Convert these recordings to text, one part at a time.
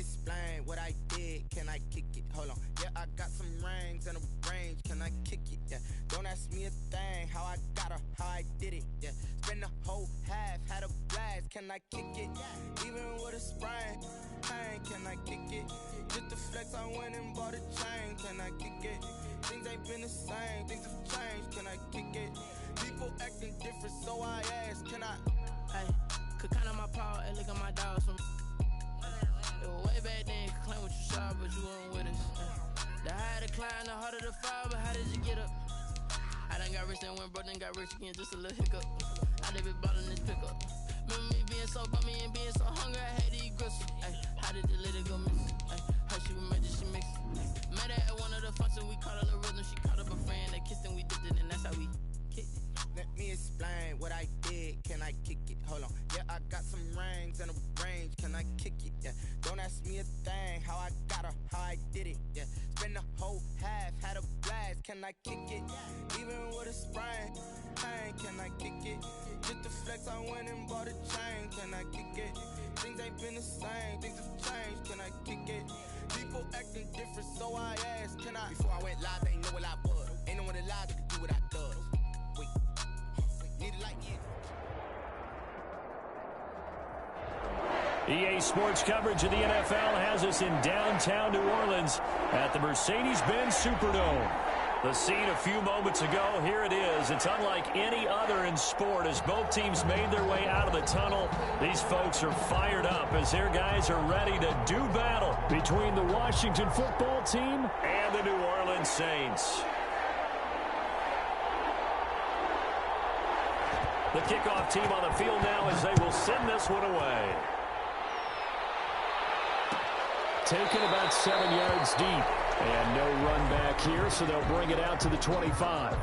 explain what I did. Can I kick it? Hold on. Yeah, I got some rings and a range. Can I kick it? Yeah. Don't ask me a thing. How I got her, how I did it. Yeah. Spend the whole half, had a blast. Can I kick it? Even with a sprain. Pain, can I kick it? Just the flex, I went and bought a chain. Can I kick it? Things ain't been the same. Things have changed. Can I kick it? People acting different, so I ask. Can I? Hey, could count on my power and look at my dogs from. It was way back then, could claim what you saw, but you weren't with us. The higher the climb, the harder the fall, but how did you get up? I done got rich and went broke, then got rich again, just a little hiccup. I done been ballin' this pickup. Remember me being so bummy and being so hungry, I had to eat gristle. Ay, how did the lady go miss? Ay, how she was made, she mixed. Met her at one of the functions, we caught her the rhythm, she caught up a friend, they kissed and we dipped it, and that's how we kicked it. Let me explain what I did. Can I kick it? Hold on. Yeah, I got some rings and a range. Can I kick it? Yeah. Don't ask me a thing. How I got her, how I did it. Yeah. Spend the whole half, had a blast. Can I kick it? Even with a sprain. Pain, can I kick it? Just the flex, I went and bought a chain. Can I kick it? Things ain't been the same. Things have changed. Can I kick it? People acting different, so I ask. Can I? Before I went live, they know what I was. Ain't no one alive that could do what I does. EA Sports coverage of the NFL has us in downtown New Orleans at the Mercedes-Benz Superdome. The scene a few moments ago, here it is. It's unlike any other in sport as both teams made their way out of the tunnel. These folks are fired up as their guys are ready to do battle between the Washington football team and the New Orleans Saints. The kickoff team on the field now as they will send this one away. Taken about 7 yards deep. And no run back here, so they'll bring it out to the 25.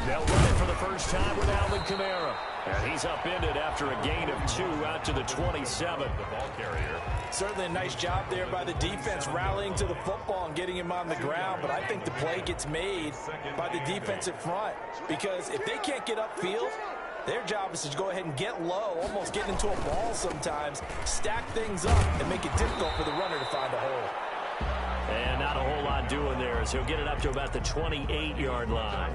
They'll run it for the first time with Alvin Kamara. And he's upended after a gain of 2 out to the 27. The ball carrier. Certainly a nice job there by the defense rallying to the football and getting him on the ground. But I think the play gets made by the defensive front. Because if they can't get upfield, their job is to go ahead and get low, almost get into a ball sometimes, stack things up, and make it difficult for the runner to find a hole. And not a whole lot doing there as he'll get it up to about the 28-yard line.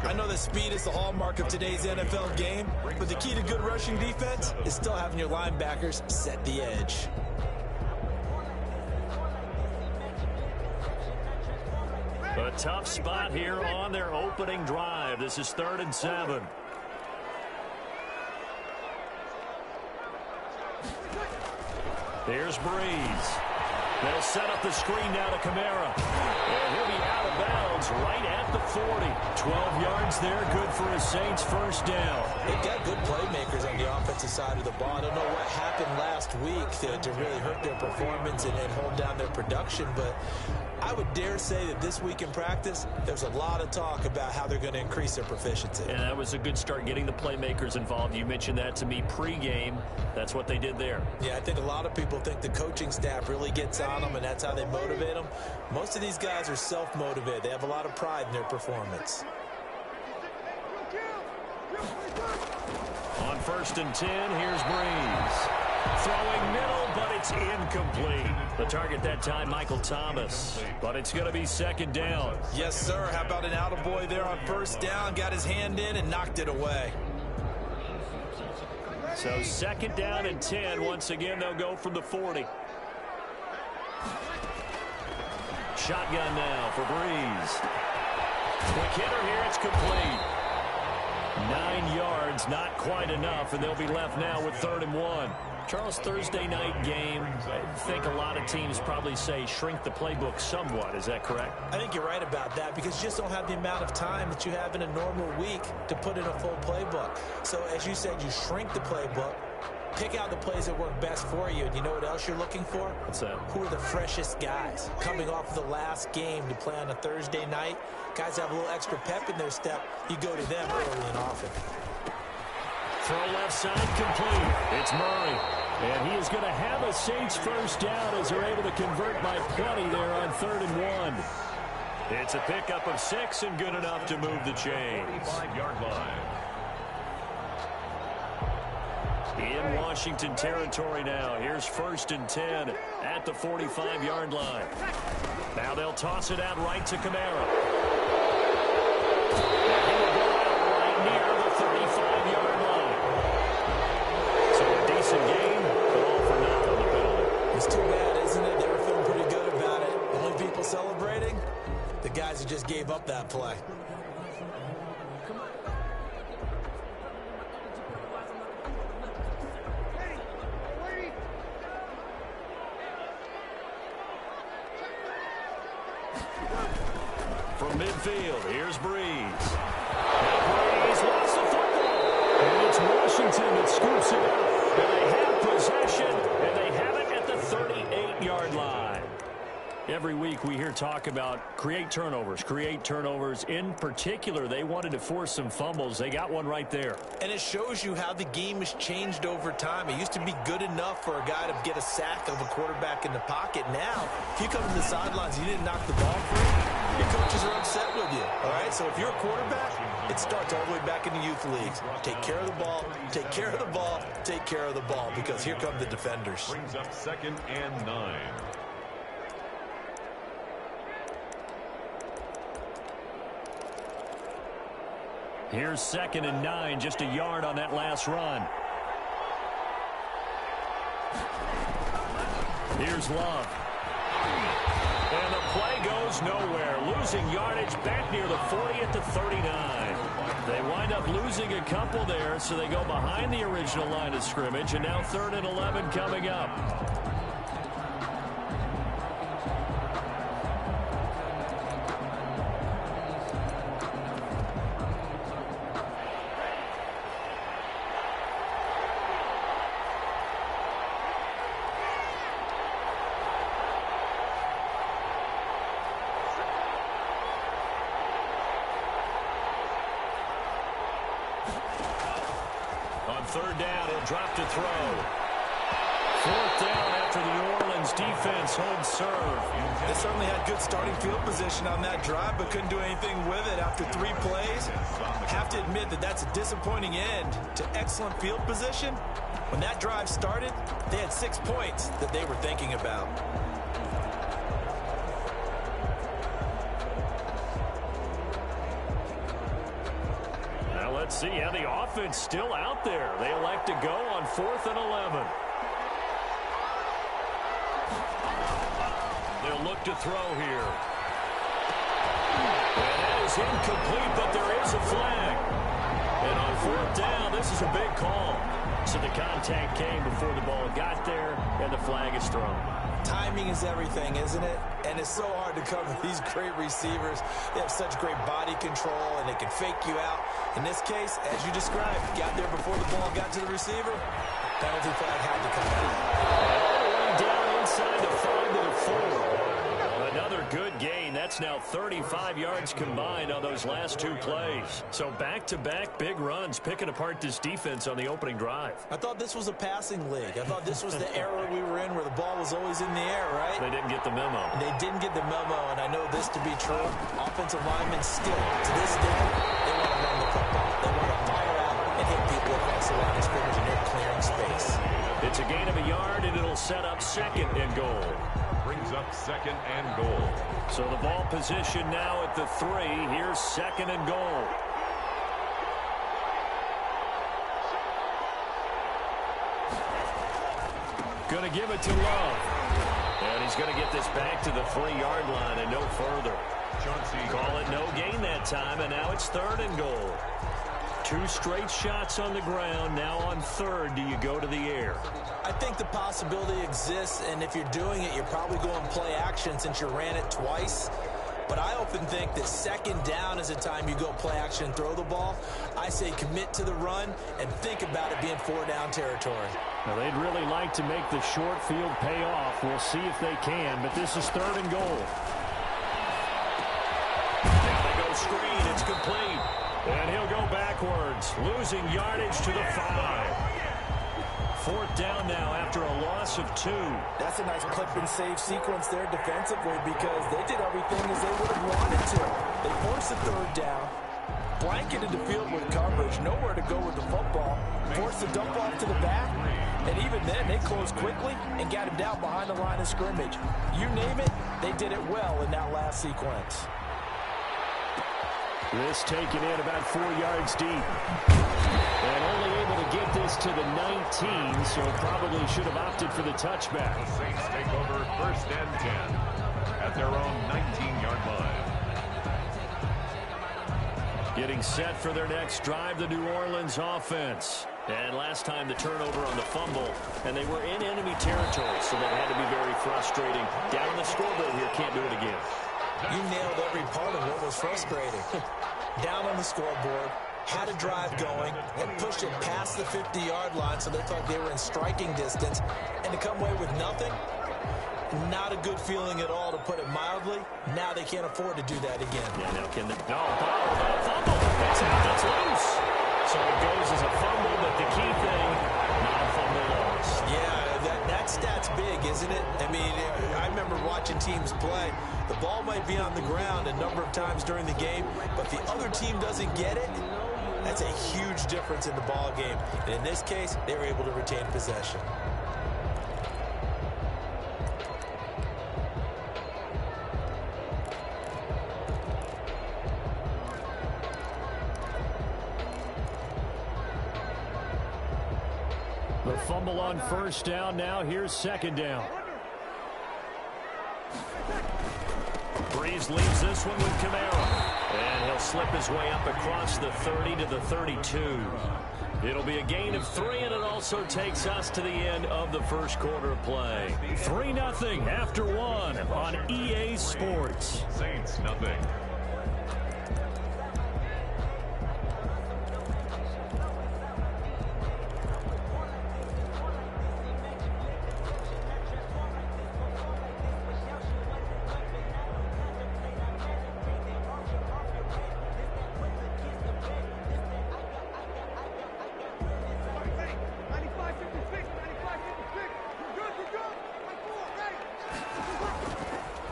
I know that speed is the hallmark of today's NFL game, but the key to good rushing defense is still having your linebackers set the edge. A tough spot here on their opening drive. This is 3rd and 7. Here's Breeze. They'll set up the screen now to Kamara. And he'll be out of bounds right at the 40. 12 yards there, good for a Saints first down. They've got good playmakers on the offensive side of the ball. I don't know what happened last week to really hurt their performance and hold down their production, but I would dare say that this week in practice, there's a lot of talk about how they're going to increase their proficiency. And that was a good start getting the playmakers involved. You mentioned that to me pregame. That's what they did there. Yeah, I think a lot of people think the coaching staff really gets on them, and that's how they motivate them. Most of these guys are self-motivated. They have a lot of pride in their performance. On 1st and 10, here's Breeze. Throwing middle, but it's incomplete. The target that time, Michael Thomas. But it's going to be 2nd down. Yes, sir. How about an attaboy there on 1st down? Got his hand in and knocked it away. So 2nd down and 10. Once again, they'll go from the 40. Shotgun now for Breeze. Quick hitter here. It's complete. 9 yards, not quite enough, and they'll be left now with 3rd and 1. Charles, Thursday night game, I think a lot of teams probably say shrink the playbook somewhat. Is that correct? I think you're right about that because you just don't have the amount of time that you have in a normal week to put in a full playbook. So as you said, you shrink the playbook, pick out the plays that work best for you, and you know what else you're looking for? What's that? Who are the freshest guys coming off of the last game to play on a Thursday night? Guys have a little extra pep in their step. You go to them early and often. Throw left side complete. It's Murray. And he is going to have a Saints first down as they're able to convert by plenty there on 3rd and 1. It's a pickup of 6 and good enough to move the chains. 45-yard line. In Washington territory now. Here's 1st and 10 at the 45-yard line. Now they'll toss it out right to Kamara. And he will go out right near the 35-yard line. So a decent game, but all for naught on the penalty. It's too bad, isn't it? They were feeling pretty good about it. The only people celebrating? The guys who just gave up that play. From midfield, here's Breeze. Now Breeze lost the football. And it's Washington that scoops it up. And they have possession, and they have it at the 38-yard line. Every week we hear talk about create turnovers. In particular, they wanted to force some fumbles. They got one right there. And it shows you how the game has changed over time. It used to be good enough for a guy to get a sack of a quarterback in the pocket. Now, if you come to the sidelines and you didn't knock the ball free, your coaches are upset with you. All right? So if you're a quarterback, it starts all the way back in the youth leagues. Take care of the ball, take care of the ball, take care of the ball, because here come the defenders. Brings up 2nd and 9. Here's 2nd and 9, just a yard on that last run. Here's Love. And the play goes nowhere. Losing yardage back near the 40 at the 39. They wind up losing a couple there, so they go behind the original line of scrimmage, and now 3rd and 11 coming up. On 3rd down, he'll drop to throw. 4th down after the New Orleans defense holds serve. They certainly had good starting field position on that drive, but couldn't do anything with it after 3 plays. Have to admit that that's a disappointing end to excellent field position. When that drive started, they had 6 points that they were thinking about. Let's see, the offense still out there. They elect to go on 4th and 11. They'll look to throw here. And that is incomplete, but there is a flag. And on 4th down, this is a big call. So the contact came before the ball got there, and the flag is thrown. Timing is everything, isn't it? And it's so hard to cover these great receivers. They have such great body control, and they can fake you out. In this case, as you described, got there before the ball got to the receiver. Penalty flag had to come out. All the way down inside the 5 to the 4. Another good gain. That's now 35 yards combined on those last 2 plays. So back-to-back big runs, picking apart this defense on the opening drive. I thought this was a passing league. I thought this was the era we were in where the ball was always in the air, right? They didn't get the memo. And they didn't get the memo, and I know this to be true. Offensive linemen still, to this day, they want to run the football. They want to fire out and hit people across the line of scrimmage, and they're clearing space. It's a gain of a yard, and it'll set up 2nd and goal. Brings up 2nd and goal. So the ball position now at the 3. Here's 2nd and goal. Going to give it to Love. And he's going to get this back to the 3-yard line and no further. Call it no gain that time, and now it's 3rd and goal. 2 straight shots on the ground. Now on 3rd, do you go to the air? I I think the possibility exists, and if you're doing it, you're probably going play action since you ran it twice. But I often think that second down is a time you go play action and throw the ball. I say commit to the run and think about it being 4-down territory. Now, they'd really like to make the short field pay off. We'll see if they can, but this is 3rd and goal. Now they go screen. It's complete. And he'll go backwards, losing yardage to the 5. 4th down now after a loss of 2. That's a nice clip and save sequence there defensively because they did everything as they would have wanted to. They forced the 3rd down, blanketed the field with coverage, nowhere to go with the football, forced the dump off to the back, and even then they closed quickly and got him down behind the line of scrimmage. You name it, they did it well in that last sequence. This taken in about 4 yards deep. And only able to get this to the 19, so probably should have opted for the touchback. The Saints take over 1st and 10 at their own 19-yard line. Getting set for their next drive, the New Orleans offense. And last time the turnover on the fumble, and they were in enemy territory, so that had to be very frustrating. Down the scoreboard here, can't do it again. You nailed every part of what was frustrating. Down on the scoreboard, had a drive going, and pushed it past the 50-yard line so they thought they were in striking distance, and to come away with nothing, not a good feeling at all, to put it mildly. Now they can't afford to do that again. Yeah, now can the... No, fumble. It's out. It's loose. So it goes as a fumble, but the key thing, not a fumble loss. Yeah, that stat's big, isn't it? I mean, I remember watching teams play. The ball might be on the ground a number of times during the game, but if the other team doesn't get it, that's a huge difference in the ball game. And in this case, they were able to retain possession. The fumble on 1st down. Now here's 2nd down. Breeze leaves this one with Camara. And he'll slip his way up across the 30 to the 32. It'll be a gain of 3, and it also takes us to the end of the 1st quarter of play. 3-0 after 1 on EA Sports. Saints nothing.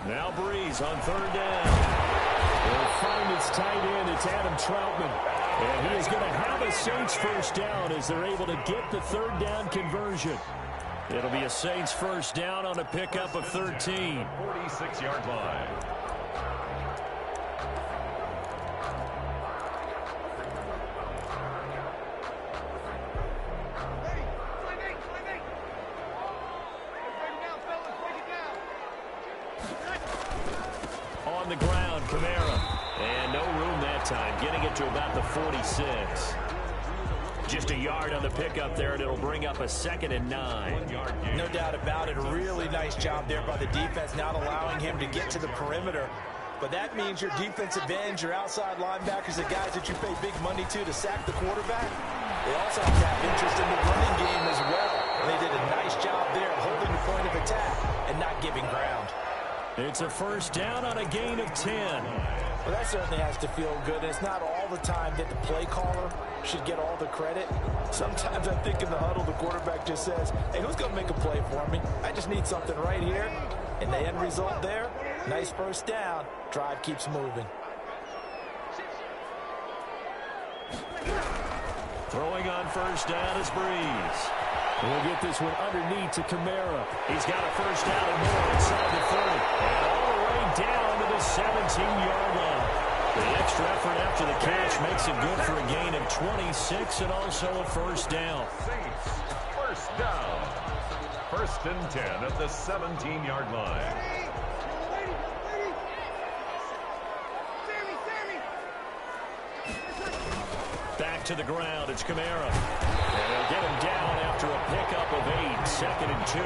Now Breeze on 3rd down. He'll find its tight end. It's Adam Troutman. And he is going to have a Saints 1st down as they're able to get the 3rd down conversion. It'll be a Saints 1st down on a pickup of 13. 46-yard line. On the ground, Camara. And no room that time, getting it to about the 46. Just a yard on the pickup there, and it'll bring up a 2nd and 9. No doubt about it. A really nice job there by the defense, not allowing him to get to the perimeter. But that means your defensive ends, your outside linebackers, the guys that you pay big money to sack the quarterback, they also have to have interest in the running game as well. And they did a nice job there holding the point of attack and not giving ground. It's a 1st down on a gain of 10. Well, that certainly has to feel good. It's not all the time that the play caller should get all the credit. Sometimes I think in the huddle, the quarterback just says, hey, who's going to make a play for me? I just need something right here. And the end result there, nice 1st down. Drive keeps moving. Throwing on 1st down is Breeze. We'll get this one underneath to Camara. He's got a 1st down and more inside the 30. And all the way down to the 17-yard line. The extra effort after the catch makes it good for a gain of 26 and also a 1st down. Saints 1st down. 1st and 10 at the 17-yard line. Back to the ground. It's Camara. And they'll get him down after a pickup of 8. 2.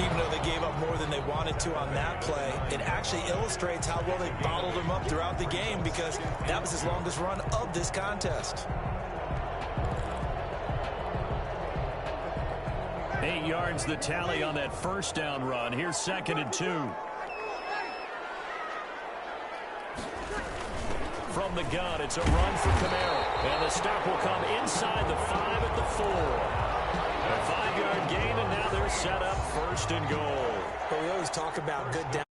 Even though they gave up more than they wanted to on that play, it actually illustrates how well they bottled them up throughout the game, because that was his longest run of this contest. 8 yards the tally on that first down run. Here's 2nd and 2. From the gun, it's a run for Camaro. And the stop will come inside the 5 at the 4. A 5-yard gain, and now they're set up 1st and goal. But we always talk about good down.